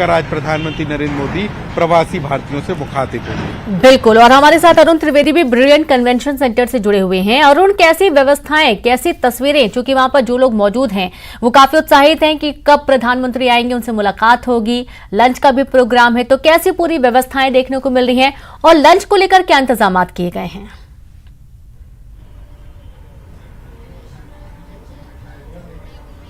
लेकर आज प्रधानमंत्री नरेंद्र मोदी प्रवासी भारतीयों से मुखातिब होंगे। बिल्कुल, और हमारे साथ अरुण त्रिवेदी भी ब्रिलियंट कन्वेंशन सेंटर से जुड़े हुए हैं। अरुण, कैसी व्यवस्थाएं, कैसी तस्वीरें, चूंकि वहां पर जो लोग मौजूद हैं वो काफी उत्साहित हैं कि कब प्रधानमंत्री आएंगे, उनसे मुलाकात होगी, लंच का भी प्रोग्राम है, तो कैसी पूरी व्यवस्थाएं देखने को मिल रही हैं और लंच को लेकर क्या इंतजाम किए गए हैं?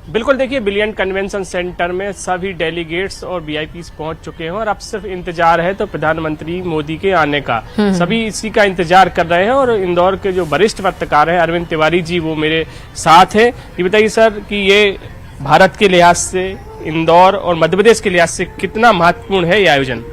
बिल्कुल, देखिए ब्रिलियंट कन्वेंशन सेंटर में सभी डेलीगेट्स और वीआईपीज पहुंच चुके हैं और अब सिर्फ इंतजार है तो प्रधानमंत्री मोदी के आने का। सभी इसी का इंतजार कर रहे हैं और इंदौर के जो वरिष्ठ पत्रकार हैं अरविंद तिवारी जी, वो मेरे साथ हैं। ये बताइए सर कि ये भारत के लिहाज से, इंदौर और मध्य प्रदेश के लिहाज से कितना महत्वपूर्ण है ये आयोजन?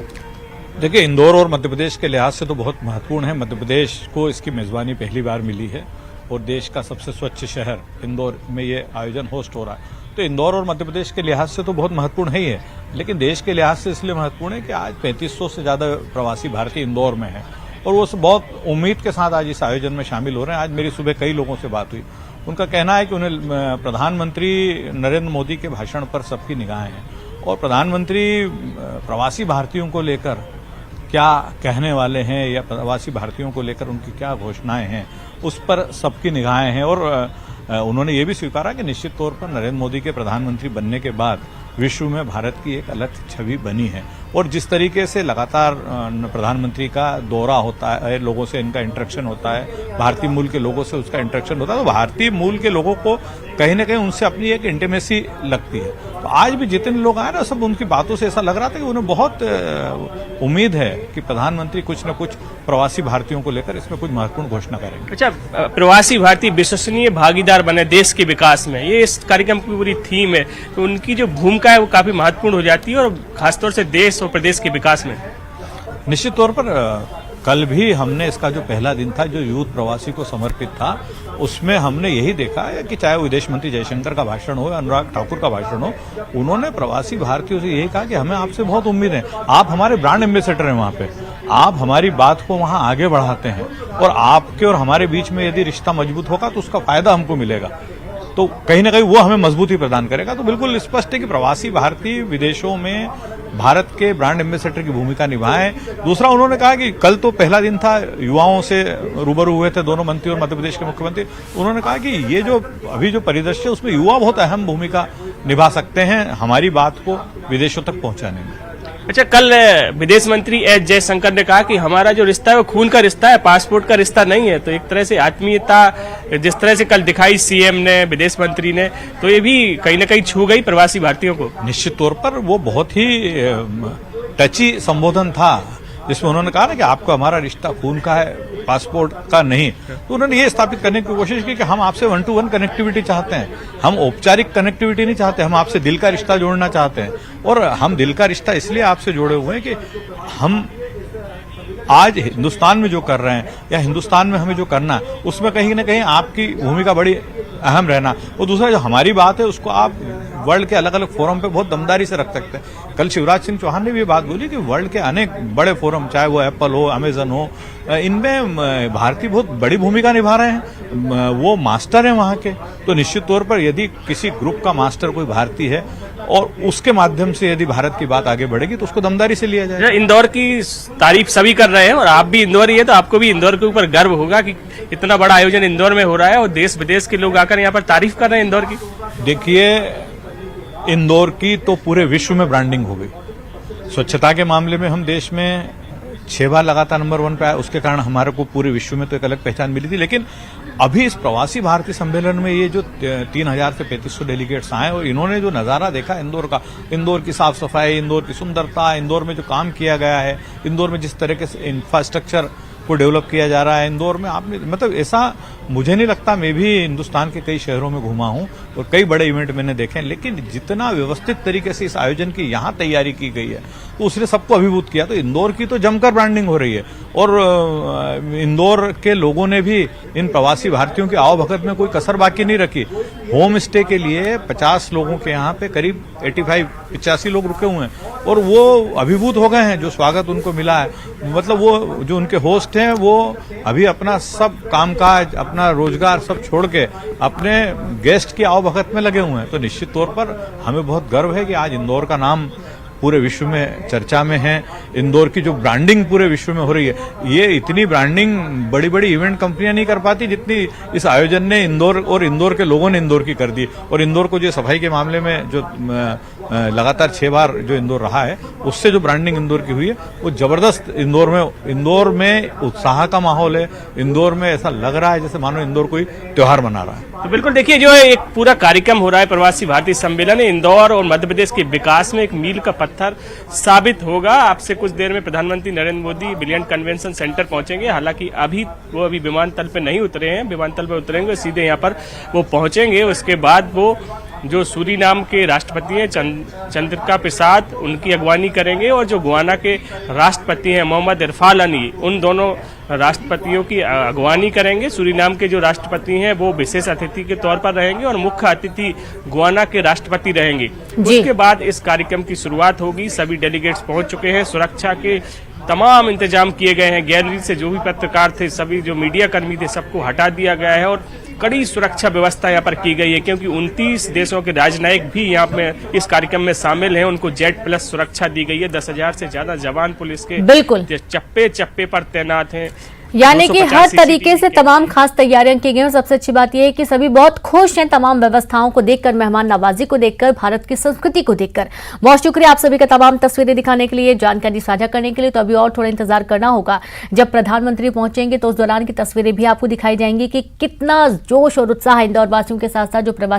देखिए, इंदौर और मध्य प्रदेश के लिहाज से तो बहुत महत्वपूर्ण है। मध्य प्रदेश को इसकी मेजबानी पहली बार मिली है और देश का सबसे स्वच्छ शहर इंदौर में ये आयोजन होस्ट हो रहा है, तो इंदौर और मध्य प्रदेश के लिहाज से तो बहुत महत्वपूर्ण है ही है। लेकिन देश के लिहाज से इसलिए महत्वपूर्ण है कि आज 3500 से ज्यादा प्रवासी भारतीय इंदौर में हैं और वो बहुत उम्मीद के साथ आज इस आयोजन में शामिल हो रहे हैं। आज मेरी सुबह कई लोगों से बात हुई, उनका कहना है कि उन्हें प्रधानमंत्री नरेंद्र मोदी के भाषण पर सबकी निगाहें हैं और प्रधानमंत्री प्रवासी भारतीयों को लेकर क्या कहने वाले हैं या प्रवासी भारतीयों को लेकर उनकी क्या घोषणाएं हैं, उस पर सबकी निगाहें हैं। और उन्होंने ये भी स्वीकारा कि निश्चित तौर पर नरेंद्र मोदी के प्रधानमंत्री बनने के बाद विश्व में भारत की एक अलग छवि बनी है और जिस तरीके से लगातार प्रधानमंत्री का दौरा होता है, लोगों से इनका इंटरेक्शन होता है, भारतीय मूल के लोगों से उसका इंटरेक्शन होता है, तो भारतीय मूल के लोगों को कहीं ना कहीं उनसे अपनी एक इंटीमेसी लगती है। तो आज भी जितने लोग आए ना, सब उनकी बातों से ऐसा लग रहा था कि उन्हें बहुत उम्मीद है कि प्रधानमंत्री कुछ न कुछ प्रवासी भारतीयों को लेकर इसमें कुछ महत्वपूर्ण घोषणा करेंगे। अच्छा, प्रवासी भारतीय विश्वसनीय भागीदार बने देश के विकास में, ये इस कार्यक्रम की पूरी थीम है, तो उनकी जो भूमिका है वो काफी महत्वपूर्ण हो जाती है और खासतौर से देश और प्रदेश के विकास में। निश्चित तौर पर कल भी हमने इसका जो पहला दिन था जो यूथ प्रवासी को समर्पित था, उसमें हमने यही देखा है कि चाहे विदेश मंत्री जयशंकर का भाषण हो या अनुराग ठाकुर का भाषण हो, उन्होंने प्रवासी भारतीयों से यही कहा कि हमें आपसे बहुत उम्मीद है, आप हमारे ब्रांड एम्बेसडर हैं वहां पे, आप हमारी बात को वहां आगे बढ़ाते हैं और आपके और हमारे बीच में यदि रिश्ता मजबूत होगा तो उसका फायदा हमको मिलेगा, तो कहीं ना कहीं वो हमें मजबूती प्रदान करेगा। तो बिल्कुल स्पष्ट है कि प्रवासी भारतीय विदेशों में भारत के ब्रांड एम्बेसडर की भूमिका निभाएं। दूसरा, उन्होंने कहा कि कल तो पहला दिन था, युवाओं से रूबरू हुए थे दोनों मंत्री और मध्य प्रदेश के मुख्यमंत्री। उन्होंने कहा कि ये जो अभी जो परिदृश्य है उसमें युवा बहुत अहम भूमिका निभा सकते हैं हमारी बात को विदेशों तक पहुंचाने में। अच्छा, कल विदेश मंत्री एस जयशंकर ने कहा कि हमारा जो रिश्ता है वो खून का रिश्ता है, पासपोर्ट का रिश्ता नहीं है। तो एक तरह से आत्मीयता जिस तरह से कल दिखाई सीएम ने, विदेश मंत्री ने, तो ये भी कहीं ना कहीं छू गई प्रवासी भारतीयों को। निश्चित तौर पर वो बहुत ही टची संबोधन था जिसमें उन्होंने कहा ना कि आपको हमारा रिश्ता खून का है, पासपोर्ट का नहीं। तो उन्होंने ये स्थापित करने की कोशिश की कि हम आपसे 1-to-1 कनेक्टिविटी चाहते हैं, हम औपचारिक कनेक्टिविटी नहीं चाहते, हम आपसे दिल का रिश्ता जोड़ना चाहते हैं। और हम दिल का रिश्ता इसलिए आपसे जोड़े हुए हैं कि हम आज हिंदुस्तान में जो कर रहे हैं या हिंदुस्तान में हमें जो करना है उसमें कहीं ना कहीं आपकी भूमिका बड़ी अहम रहना। और दूसरा, जो हमारी बात है उसको आप वर्ल्ड के अलग अलग फोरम पे बहुत दमदारी से रख सकते हैं। कल शिवराज सिंह चौहान ने भी ये बात बोली कि वर्ल्ड के अनेक बड़े फोरम, चाहे वो एप्पल हो, अमेजन हो, इनमें भारतीय बहुत बड़ी भूमिका निभा रहे हैं, वो मास्टर हैं वहां के। तो निश्चित तौर पर यदि किसी ग्रुप का मास्टर कोई भारतीय है और उसके माध्यम से यदि भारत की बात आगे बढ़ेगी तो उसको दमदारी से लिया जाए। इंदौर की तारीफ सभी कर रहे हैं और आप भी इंदौरी है, तो आपको भी इंदौर के ऊपर गर्व होगा कि इतना बड़ा आयोजन इंदौर में हो रहा है और देश विदेश के लोग आकर यहाँ पर तारीफ कर रहे हैं इंदौर की। देखिए, इंदौर की तो पूरे विश्व में ब्रांडिंग हो गई। स्वच्छता के मामले में हम देश में 6 बार लगातार नंबर 1 पे आए, उसके कारण हमारे को पूरे विश्व में तो एक अलग पहचान मिली थी। लेकिन अभी इस प्रवासी भारतीय सम्मेलन में ये जो 3000 से 3500 डेलीगेट्स आए और इन्होंने जो नजारा देखा इंदौर का, इंदौर की साफ सफाई, इंदौर की सुंदरता, इंदौर में जो काम किया गया है, इंदौर में जिस तरीके से इंफ्रास्ट्रक्चर को डेवलप किया जा रहा है इंदौर में, आपने मतलब ऐसा मुझे नहीं लगता। मैं भी हिंदुस्तान के कई शहरों में घूमा हूं और कई बड़े इवेंट मैंने देखे हैं, लेकिन जितना व्यवस्थित तरीके से इस आयोजन की यहां तैयारी की गई है तो उसने सबको अभिभूत किया। तो इंदौर की तो जमकर ब्रांडिंग हो रही है और इंदौर के लोगों ने भी इन प्रवासी भारतीयों की आवभगत में कोई कसर बाकी नहीं रखी। होम स्टे के लिए 50 लोगों के यहाँ पे करीब 85 लोग रुके हुए हैं और वो अभिभूत हो गए हैं जो स्वागत उनको मिला है। मतलब वो जो उनके होस्ट हैं वो अभी अपना सब कामकाज, अपना रोजगार सब छोड़ के अपने गेस्ट की आवभगत में लगे हुए हैं। तो निश्चित तौर पर हमें बहुत गर्व है कि आज इंदौर का नाम पूरे विश्व में चर्चा में है। इंदौर की जो ब्रांडिंग पूरे विश्व में हो रही है, ये इतनी ब्रांडिंग बड़ी बड़ी इवेंट कंपनियां नहीं कर पाती जितनी इस आयोजन ने इंदौर और इंदौर के लोगों ने इंदौर की कर दी। और इंदौर को जो सफाई के मामले में जो लगातार 6 बार जो इंदौर रहा है, उससे जो ब्रांडिंग इंदौर की हुई है वो जबरदस्त। इंदौर में उत्साह का माहौल है। इंदौर में ऐसा लग रहा है जैसे मानो इंदौर कोई त्योहार मना रहा है। तो बिल्कुल देखिए, जो एक पूरा कार्यक्रम हो रहा है प्रवासी भारतीय सम्मेलन, इंदौर और मध्य प्रदेश के विकास में एक मील का पत्थर साबित होगा। आपसे कुछ देर में प्रधानमंत्री Narendra Modi brilliant convention centre पहुंचेंगे। हालांकि वो अभी विमानतल पे नहीं उतरे हैं, विमानतल पे उतरेंगे सीधे यहाँ पर वो पहुंचेंगे। उसके बाद वो जो सूरीनाम के राष्ट्रपति हैं चंद्रिका प्रसाद, उनकी अगवानी करेंगे, और जो गुयाना के राष्ट्रपति हैं मोहम्मद इरफान अली, उन दोनों राष्ट्रपतियों की अगवानी करेंगे। सूरीनाम के जो राष्ट्रपति हैं वो विशेष अतिथि के तौर पर रहेंगे और मुख्य अतिथि गुयाना के राष्ट्रपति रहेंगे। उसके बाद इस कार्यक्रम की शुरुआत होगी। सभी डेलीगेट्स पहुंच चुके हैं। सुरक्षा के तमाम इंतजाम किए गए हैं। गैलरी से जो भी पत्रकार थे, सभी जो मीडिया कर्मी थे, सबको हटा दिया गया है और कड़ी सुरक्षा व्यवस्था यहाँ पर की गई है, क्योंकि 29 देशों के राजनयिक भी यहाँ पे इस कार्यक्रम में शामिल हैं। उनको जेड प्लस सुरक्षा दी गई है। 10,000 से ज्यादा जवान पुलिस के बिल्कुल चप्पे चप्पे पर तैनात हैं। यानी कि हर तरीके से तमाम खास तैयारियां की गई हैं। सबसे अच्छी बात यह है कि सभी बहुत खुश हैं तमाम व्यवस्थाओं को देखकर, मेहमान नवाजी को देखकर, भारत की संस्कृति को देखकर। बहुत शुक्रिया आप सभी का तमाम तस्वीरें दिखाने के लिए, जानकारी साझा करने के लिए। तो अभी और थोड़ा इंतजार करना होगा, जब प्रधानमंत्री पहुंचेंगे तो उस दौरान की तस्वीरें भी आपको दिखाई जाएंगी कि कितना जोश और उत्साह इंदौर वासियों के साथ साथ जो प्रवासी